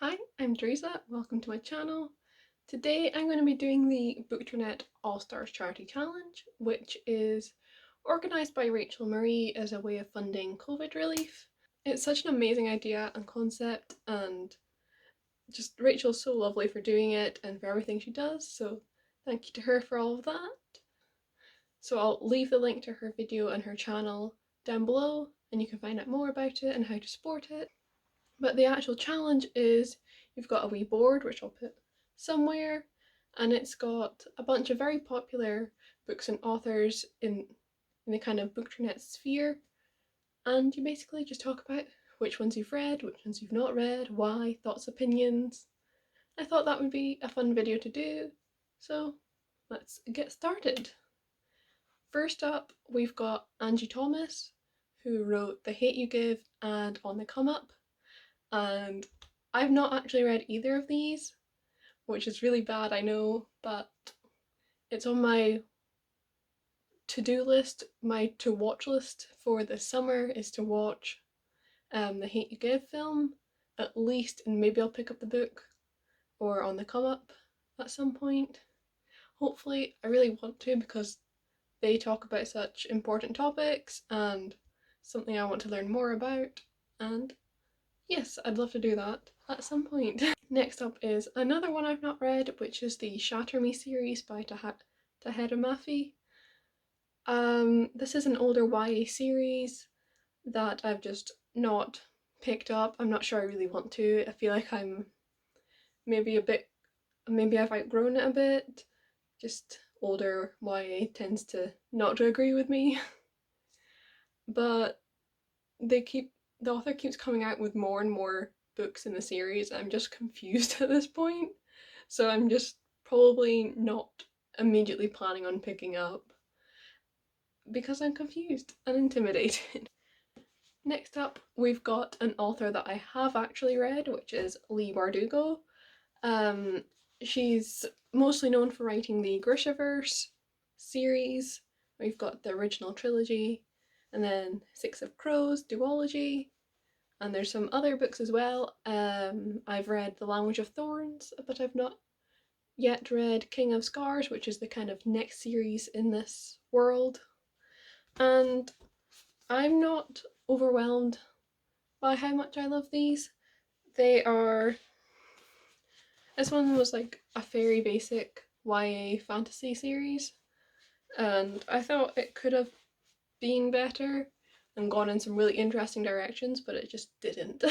Hi, I'm Teresa. Welcome to my channel. Today I'm going to be doing the Bookternet All-Stars Charity Challenge, which is organised by Rachel Marie as a way of funding COVID relief. It's such an amazing idea and concept, and just Rachel's so lovely for doing it and for everything she does, so thank you to her for all of that. So I'll leave the link to her video and her channel down below, and you can find out more about it and how to support it. But the actual challenge is you've got a wee board, which I'll put somewhere, and it's got a bunch of very popular books and authors in the kind of Bookternet sphere, and you basically just talk about which ones you've read, which ones you've not read, why, thoughts, opinions. I thought that would be a fun video to do, so let's get started. First up, we've got Angie Thomas, who wrote The Hate You Give and On the Come Up. And I've not actually read either of these, which is really bad, I know, but it's on my to-do list. My to-watch list for this summer is to watch the Hate You Give film, at least, and maybe I'll pick up the book or On the Come Up at some point. Hopefully, I really want to because they talk about such important topics and something I want to learn more about, and yes, I'd love to do that at some point. Next up is another one I've not read, which is the Shatter Me series by Tahera Mafi. This is an older YA series that I've just not picked up. I'm not sure I really want to. I feel like I'm maybe I've outgrown it a bit. Just older YA tends to not to agree with me. But the author keeps coming out with more and more books in the series. I'm just confused at this point, so I'm just probably not immediately planning on picking up because I'm confused and intimidated. Next up, we've got an author that I have actually read, which is Leigh Bardugo. She's mostly known for writing the Grishaverse series. We've got the original trilogy, and then Six of Crows duology, and there's some other books as well. I've read The Language of Thorns, but I've not yet read King of Scars, which is the kind of next series in this world. And I'm not overwhelmed by how much I love these. This one was like a very basic YA fantasy series, and I thought it could have been better and gone in some really interesting directions, but it just didn't.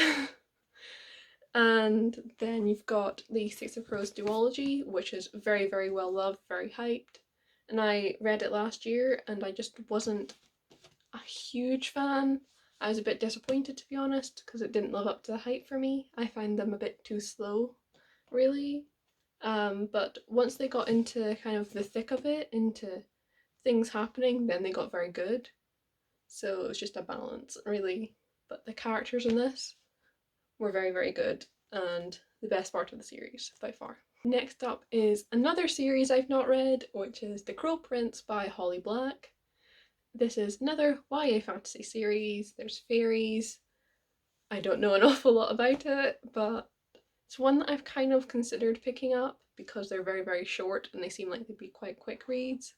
And then you've got the Six of Crows duology, which is very, very well loved, very hyped. And I read it last year and I just wasn't a huge fan. I was a bit disappointed, to be honest, because it didn't live up to the hype for me. I find them a bit too slow, really. But once they got into kind of the thick of it, into things happening, then they got very good. So it was just a balance, really. But the characters in this were very, very good and the best part of the series by far. Next up is another series I've not read, which is The Cruel Prince by Holly Black. This is another YA fantasy series. There's fairies. I don't know an awful lot about it, but it's one that I've kind of considered picking up because they're very, very short and they seem like they'd be quite quick reads,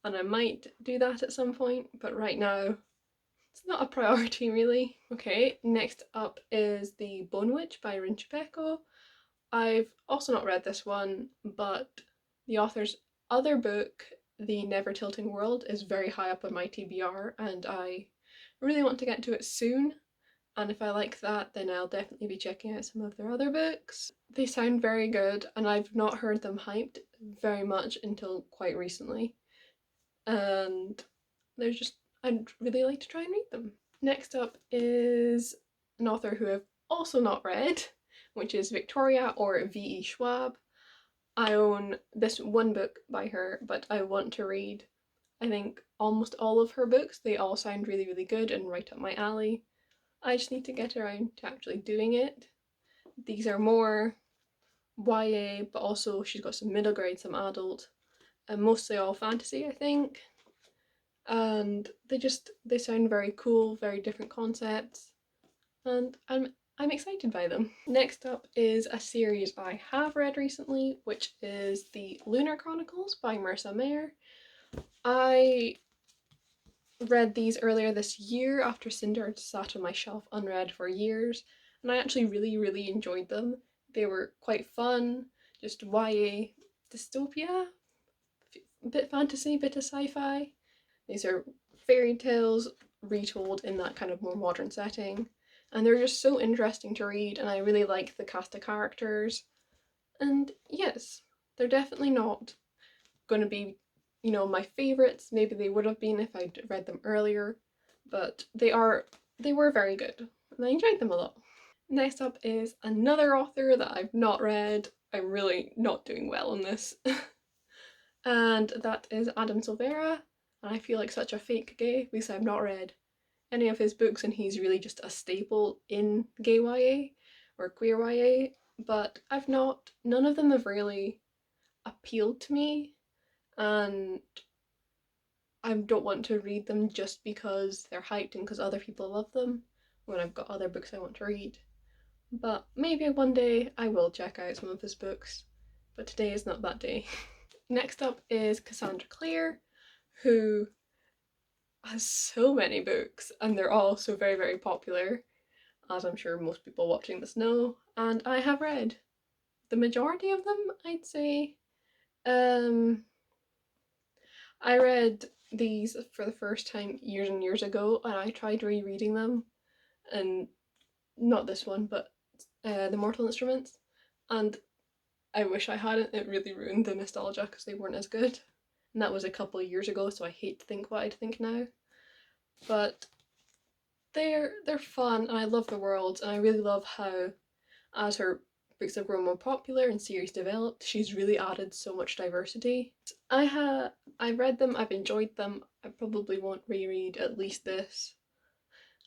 and I might do that at some point, but right now it's not a priority, really. Okay, next up is The Bone Witch by Rin Chupeco. I've also not read this one, but the author's other book, The Never Tilting World, is very high up on my TBR, and I really want to get to it soon. And if I like that, then I'll definitely be checking out some of their other books. They sound very good, and I've not heard them hyped very much until quite recently. And they're just, I'd really like to try and read them. Next up is an author who I've also not read, which is Victoria, or V.E. Schwab. I own this one book by her, but I want to read, I think, almost all of her books. They all sound really, really good and right up my alley. I just need to get around to actually doing it. These are more YA, but also she's got some middle grade, some adult, and mostly all fantasy, I think. And they sound very cool, very different concepts, and I'm I'm excited by them. Next up is a series I have read recently, which is the Lunar Chronicles by Marissa Meyer. I read these earlier this year after Cinder had sat on my shelf unread for years, and I actually really enjoyed them. They were quite fun, just YA dystopia, bit fantasy, bit of sci-fi. These are fairy tales retold in that kind of more modern setting, and they're just so interesting to read, and I really like the cast of characters. And yes, they're definitely not going to be, you know, my favourites. Maybe they would have been if I'd read them earlier, but they were very good, and I enjoyed them a lot. Next up is another author that I've not read. I'm really not doing well on this. And that is Adam Silvera. And I feel like such a fake gay because I've not read any of his books, and he's really just a staple in gay YA or queer YA. But none of them have really appealed to me, and I don't want to read them just because they're hyped and because other people love them when I've got other books I want to read. But maybe one day I will check out some of his books, but today is not that day. Next up is Cassandra Clare, who has so many books, and they're all so very popular, as I'm sure most people watching this know, and I have read the majority of them, I'd say. I read these for the first time years and years ago, and I tried rereading them, and not this one, but The Mortal Instruments, and I wish I hadn't. It really ruined the nostalgia because they weren't as good. And that was a couple of years ago, so I hate to think what I'd think now. But they're fun, and I love the worlds, and I really love how, as her books have grown more popular and series developed, she's really added so much diversity. I read them, I've enjoyed them. I probably won't reread at least this,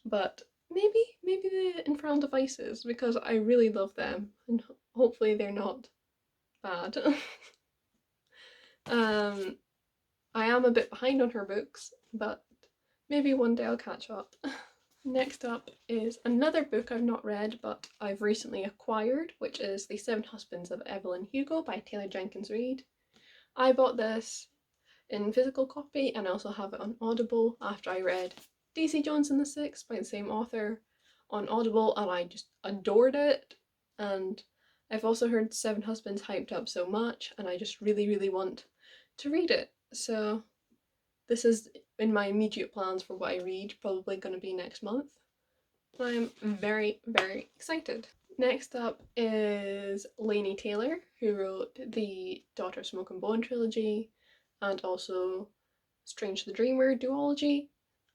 but maybe the Infernal Devices, because I really love them, and hopefully they're not bad. I am a bit behind on her books, but maybe one day I'll catch up. Next up is another book I've not read, but I've recently acquired, which is The Seven Husbands of Evelyn Hugo by Taylor Jenkins Reid. I bought this in physical copy, and I also have it on Audible after I read Daisy Jones and the Six by the same author on Audible, and I just adored it. And I've also heard Seven Husbands hyped up so much, and I just really want to read it. So this is in my immediate plans for what I read, probably going to be next month. I'm very excited. Next up is Laini Taylor, who wrote the Daughter of Smoke and Bone trilogy and also Strange the Dreamer duology.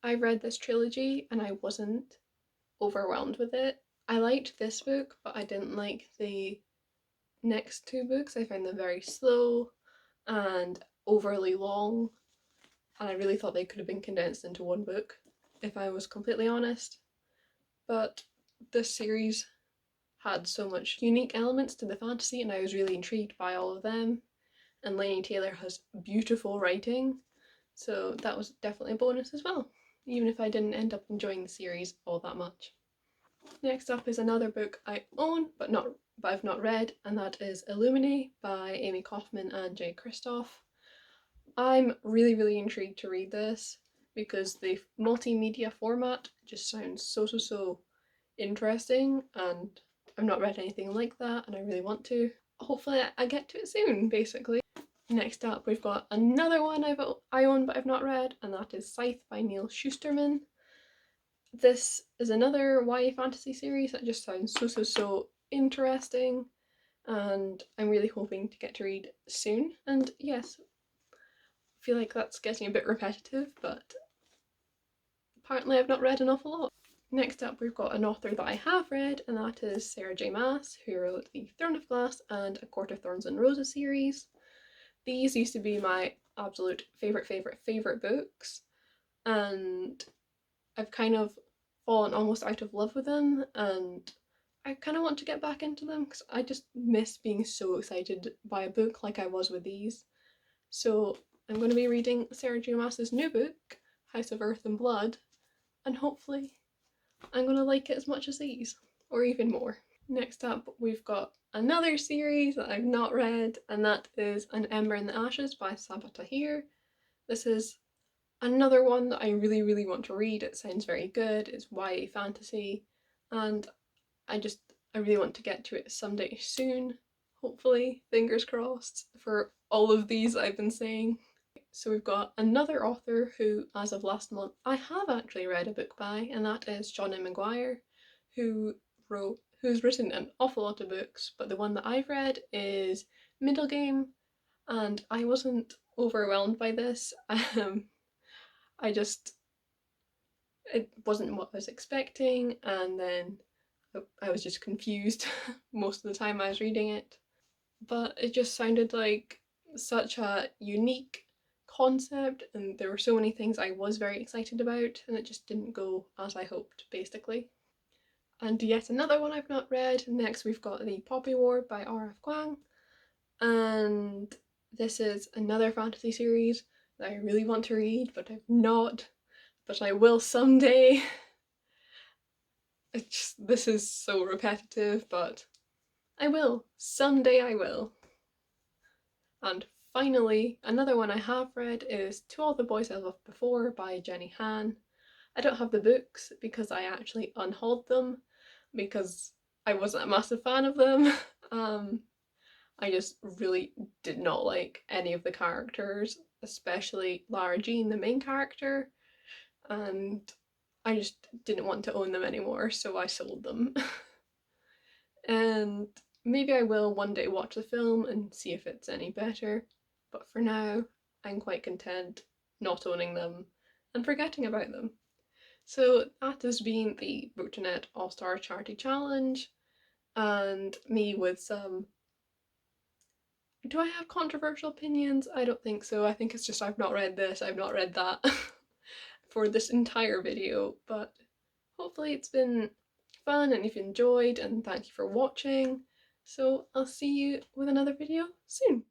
I read this trilogy and I wasn't overwhelmed with it. I liked this book, but I didn't like the next two books. I found them very slow and overly long, and I really thought they could have been condensed into one book, if I was completely honest. But this series had so much unique elements to the fantasy, and I was really intrigued by all of them. And Laini Taylor has beautiful writing, so that was definitely a bonus as well, even if I didn't end up enjoying the series all that much. Next up is another book I own but I've not read, and that is Illumine by Amy Kaufman and Jay Kristoff. I'm really intrigued to read this because the multimedia format just sounds so interesting, and I've not read anything like that and I really want to. Hopefully I get to it soon, basically. Next up we've got another one I own but I've not read, and that is Scythe by Neil Shusterman. This is another YA fantasy series that just sounds so interesting, and I'm really hoping to get to read soon. And yes, I feel like that's getting a bit repetitive, but apparently I've not read an awful lot. Next up we've got an author that I have read, and that is Sarah J Maas, who wrote the Throne of Glass and A Court of Thorns and Roses series. These used to be my absolute favorite books, and I've kind of fallen almost out of love with them, and I kind of want to get back into them because I just miss being so excited by a book like I was with these. So I'm going to be reading Sarah J Maas's new book, House of Earth and Blood, and hopefully I'm going to like it as much as these. or even more. Next up, we've got another series that I've not read, and that is An Ember in the Ashes by Sabaa Tahir. This is another one that I really, really want to read. It sounds very good. It's YA fantasy, and I really want to get to it someday soon. Hopefully, fingers crossed for all of these I've been saying. So we've got another author who, as of last month, I have actually read a book by, and that is Seanan McGuire, who's written an awful lot of books, but the one that I've read is Middle Game, and I wasn't overwhelmed by this. I just it wasn't what I was expecting, and then I was just confused most of the time I was reading it. But it just sounded like such a unique concept, and there were so many things I was very excited about, and it just didn't go as I hoped, basically. And yet another one I've not read. Next, we've got The Poppy War by R.F. Kuang, and this is another fantasy series that I really want to read, but I've not, but I will someday. This is so repetitive, but I will. Someday I will. And finally, another one I have read is To All the Boys I Loved Before by Jenny Han. I don't have the books because I actually unhauled them because I wasn't a massive fan of them. I just really did not like any of the characters, especially Lara Jean, the main character, and I just didn't want to own them anymore, so I sold them. And maybe I will one day watch the film and see if it's any better, but for now, I'm quite content not owning them and forgetting about them. So that has been the Bookternet All-Star Charity Challenge, and me with some... Do I have controversial opinions? I don't think so. I think it's just I've not read this, I've not read that for this entire video, but hopefully it's been fun and you've enjoyed, and thank you for watching. So I'll see you with another video soon.